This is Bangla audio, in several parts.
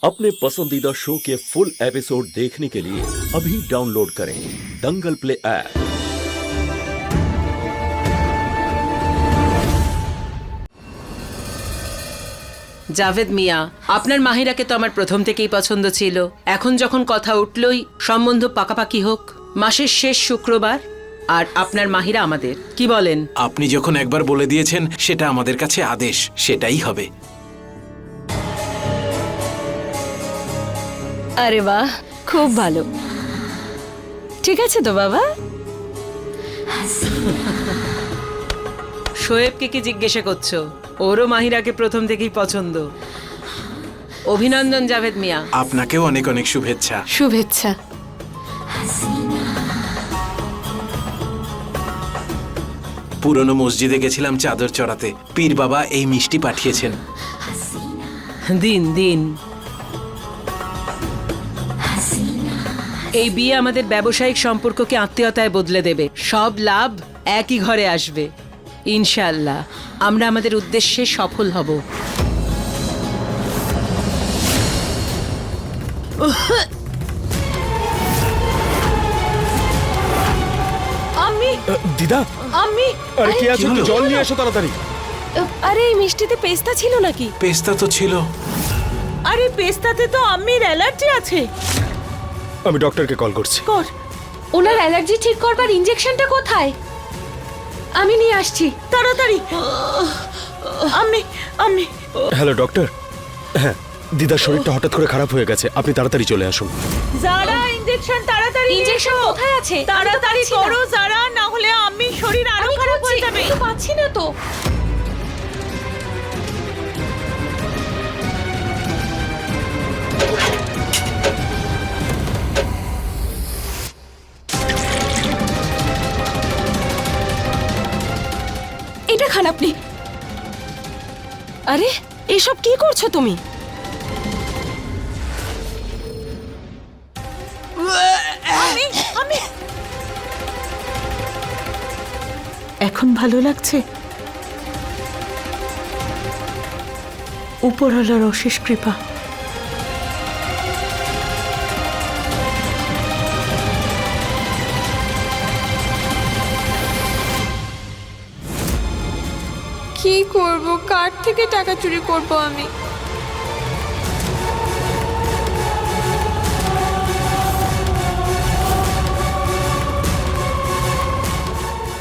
अपने पसंदीदा शो के फुल एपिसोड देखने के लिए अभी डाउनलोड करें दंगल प्ले ऐप। জাভেদ মিয়া, আপনার মাহিরাকে তো আমার প্রথম থেকেই পছন্দ ছিল। এখন যখন কথা উঠলই সম্বন্ধ পাকাপাকি হোক, মাসের শেষ শুক্রবার, আর আপনার মাহিরা আমাদের, কি বলেন? আপনি যখন একবার বলে দিয়েছেন সেটা আমাদের কাছে আদেশ, সেটাই হবে। আরে বাহ, খুব ভালো। ঠিক আছে তো বাবা। শোয়েবকে কি জিজ্ঞাসা করছো? ওরও মাহিরাকে প্রথম থেকেই পছন্দ। অভিনন্দন জাভেদ মিয়া। আপনাকেও অনেক অনেক শুভেচ্ছা। শুভেচ্ছা। পুরনো মসজিদে গেছিলাম চাদর চড়াতে, পীর বাবা এই মিষ্টি পাঠিয়েছেন। দিন দিন। এই বিয়ে আমাদের ব্যবসায়িক সম্পর্ককে আত্মীয়তায় বদলে দেবে। সব লাভ একই ঘরে আসবে ইনশাআল্লাহ। আমরা আমাদের উদ্দেশ্যে সফল হব। আমি দিদা, আমি আরে কি আছে? একটু জল নিয়ে আসো তাড়াতাড়ি। আরে এই মিষ্টিতে পেস্তা ছিল নাকি? পেস্তা তো ছিল। আরে পেস্তাতে তো আম্মির অ্যালার্জি আছে। আমি ডক্টরকে কল করছি। কর। ওনার অ্যালার্জি ঠিক করবার ইনজেকশনটা কোথায়? আমি নিয়ে আসছি। তাড়াতাড়ি। আম্মি আম্মি হ্যালো ডক্টর। হ্যাঁ, দিদার শরীরটা হঠাৎ করে খারাপ হয়ে গেছে, আপনি তাড়াতাড়ি চলে আসুন। যারা ইনজেকশন তাড়াতাড়ি ইনজেকশন কোথায় আছে? তাড়াতাড়ি করো যারা, না হলে আম্মির শরীর আরো খারাপ হয়ে যাবে। পাচ্ছি না তো। এটা খান আপনি। আরে এসব কি করছো তুমি? এখন ভালো লাগছে? উপরওয়ালার অশেষ কৃপা। কি করব? কার থেকে টাকা চুরি করব আমি?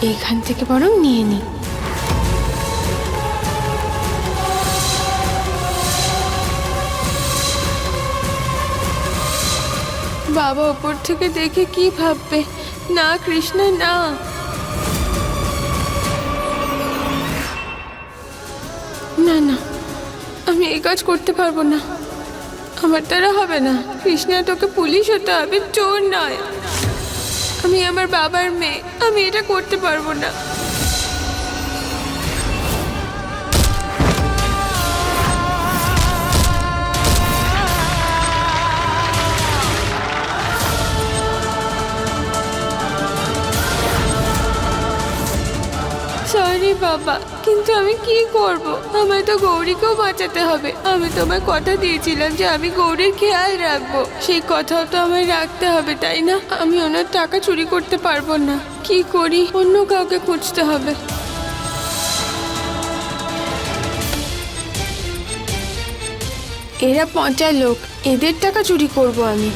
এইখান থেকে বরং নিয়ে নি। বাবা ওপর থেকে দেখে কি ভাববে? না কৃষ্ণা, না। না না, আমি এই কাজ করতে পারবো না। আমার দ্বারা হবে না। কৃষ্ণা, তোকে পুলিশ হতে হবে, চোর নয়। আমি আমার বাবার মেয়ে, আমি এটা করতে পারবো না। সরি বাবা, কিন্তু আমি কি করব? আমায় তো গৌরীকেও বাঁচাতে হবে। আমি তোমায় কথা দিয়েছিলাম যে আমি গৌরীর খেয়াল রাখবো। সেই কথাও তো আমায় রাখতে হবে, তাই না? আমি ওনার টাকা চুরি করতে পারবো না। কি করি? অন্য কাউকে খুঁজতে হবে। এরা পচা লোক, এদের টাকা চুরি করব আমি?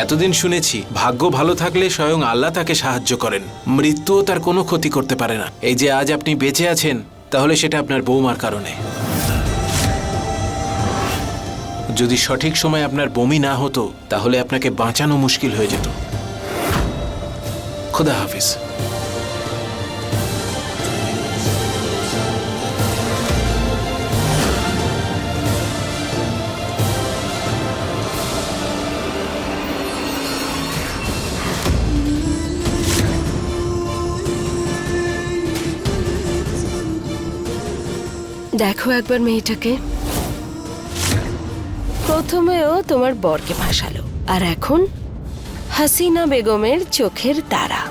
এতদিন শুনেছি ভাগ্য ভালো থাকলে স্বয়ং আল্লাহ তাকে সাহায্য করেন, মৃত্যুও তার কোনো ক্ষতি করতে পারে না। এই যে আজ আপনি বেঁচে আছেন, তাহলে সেটা আপনার বৌমার কারণে। যদি সঠিক সময় আপনার বমি না হতো, তাহলে আপনাকে বাঁচানো মুশকিল হয়ে যেত। খোদা হাফিজ। দেখো একবার মেয়েটাকে। প্রথমেও তোমার বরকে ফাঁসালো, আর এখন হাসিনা বেগমের চোখের তারা।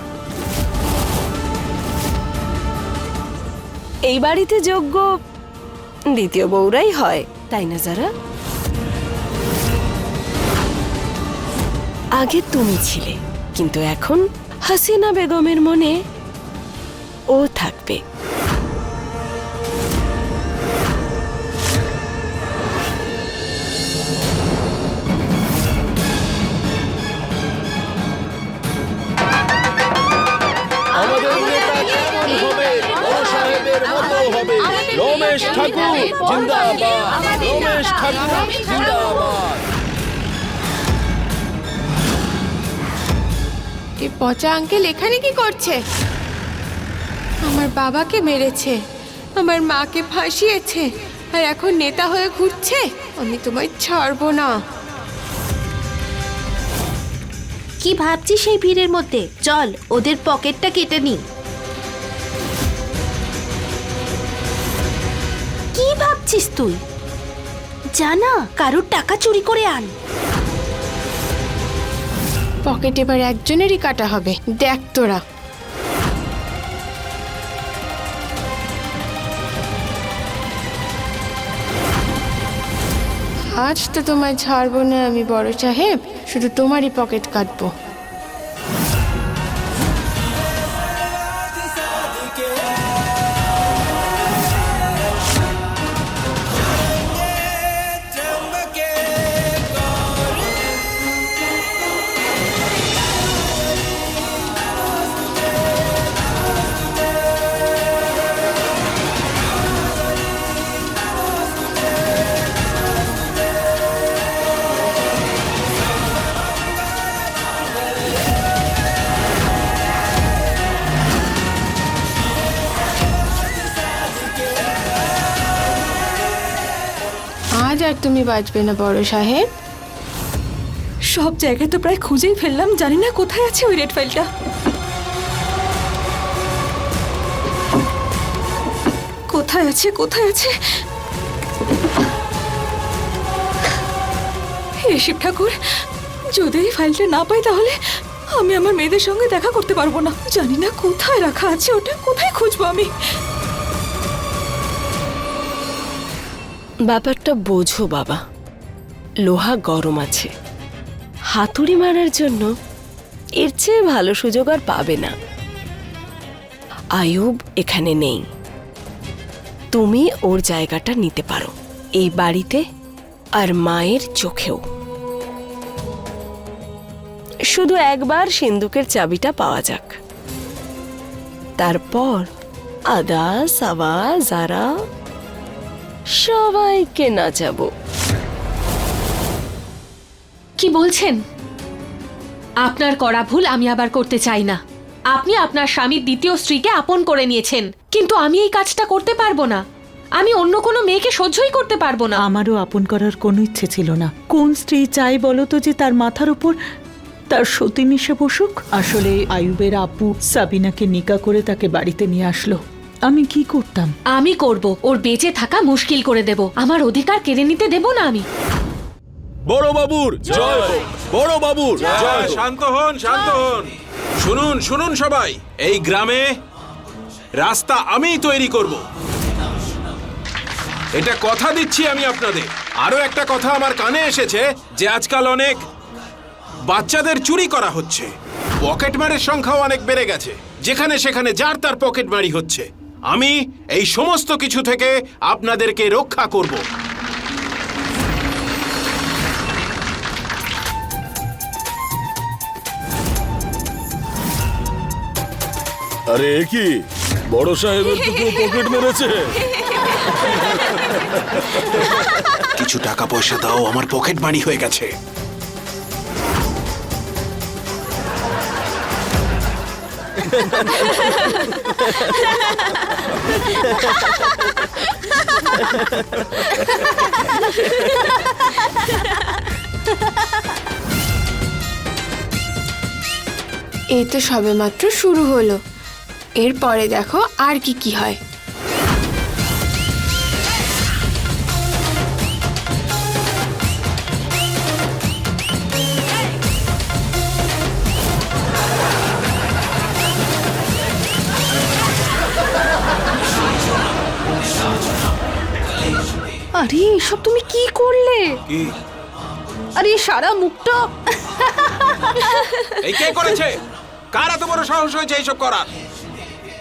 এই বাড়িতে যোগ্য দ্বিতীয় বউরাই হয়, তাই না যারা? আগে তুমি ছিলে, কিন্তু এখন হাসিনা বেগমের মনে ও থাকবে। আমাদের নেতা কেমন হবে? বড় সাহেবের মতো হবে। রমেশ ঠাকুর জিন্দাবাদ, রমেশ ঠাকুর জিন্দাবাদ। এই পচা আঙ্কেল এখানে কি করছে? আমার বাবাকে মেরেছে, আমার মাকে ফাঁসিয়েছে, আর এখন নেতা হয়ে ঘুরছে। আমি তোমায় ছাড়বো না। কি ভাবছিস সেই ভিড়ের মধ্যে? চল ওদের পকেটটা কেটে নি। কি ভাবছিস তুই? জানা কারোর টাকা চুরি করে আন। পকেট এবার একজনেরই কাটা হবে, দেখ তোরা। আজ তো তোমায় ছাড়বো না আমি বড় সাহেব, শুধু তোমারই পকেট কাটবো। আজ আর তুমি বাঁচবে না বড় সাহেব। সব জায়গায় তো প্রায় খুঁজেই ফেললাম, জানি না কোথায় আছে ওই রেড ফাইলটা। কোথায় আছে, কোথায় আছে? হে শিব ঠাকুর, যদি এই ফাইলটা না পাই তাহলে আমি আমার মেয়েদের সঙ্গে দেখা করতে পারবো না। জানি না কোথায় রাখা আছে ওটা, কোথায় খুঁজবো আমি। ব্যাপারটা বোঝো বাবা, লোহা গরম আছে। হাতুড়ি মারার জন্য এর চেয়ে ভালো সুযোগ আর পাবে না। আয়ুব এখানে নেই, তুমি ওর জায়গাটা নিতে পারো এই বাড়িতে আর মায়ের চোখেও। শুধু একবার সিন্দুকের চাবিটা পাওয়া যাক, তারপর আদা সাবা যারা সবাইকে নাচাবো। কি বলছেন? আপনার করা ভুল আমি আবার করতে চাই না। আপনি আপনার স্বামীর দ্বিতীয় স্ত্রীকে আপন করে নিয়েছেন, কিন্তু আমি এই কাজটা করতে পারবো না। আমি অন্য কোনো মেয়েকে সহ্যই করতে পারবো না। আমারও আপন করার কোনো ইচ্ছে ছিল না। কোন স্ত্রী চাই বলো তো যে তার মাথার উপর তার সতী মিশে বসুক? আসলে আয়ুবের আপু সাবিনাকে নিকা করে তাকে বাড়িতে নিয়ে আসলো। আমি কি করতাম? আমি করব, ওর বেঁচে থাকা মুশকিল করে দেব। আমার অধিকার কেড়ে নিতে দেব না আমি। বড় বাবুর জয় হোক, বড় বাবুর জয় হোক। শান্ত হন, শান্ত হন। শুনুন, শুনুন সবাই, এই গ্রামে রাস্তা আমিই তৈরি করব। এটা কথা দিচ্ছি আমি আপনাদের। আরো একটা কথা আমার কানে এসেছে যে আজকাল অনেক বাচ্চাদের চুরি করা হচ্ছে। পকেটমারের সংখ্যাও অনেক বেড়ে গেছে, যেখানে সেখানে যার তার পকেটমারি হচ্ছে। আমি এই সমস্ত কিছু থেকে আপনাদেরকে রক্ষা করব। আরে এ কি, বড় সাহেবের তো কেউ পকেট মেরেছে। কিছু টাকা পয়সা দাও, আমার পকেট মারি হয়ে গেছে। এই তো সবেমাত্র শুরু হলো, এরপরে দেখো আর কি কি হয়। আরে এসব তুমি কি করলে? কি আরে সারা মুখটা এই কে করেছে? কার এত বড় সাহস হয়েছে এইসব করার?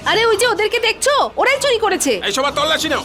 আরে ওই যে ওদেরকে দেখছো, ওরাই চুরি করেছে। এইসব আর তল্লাশি নাও।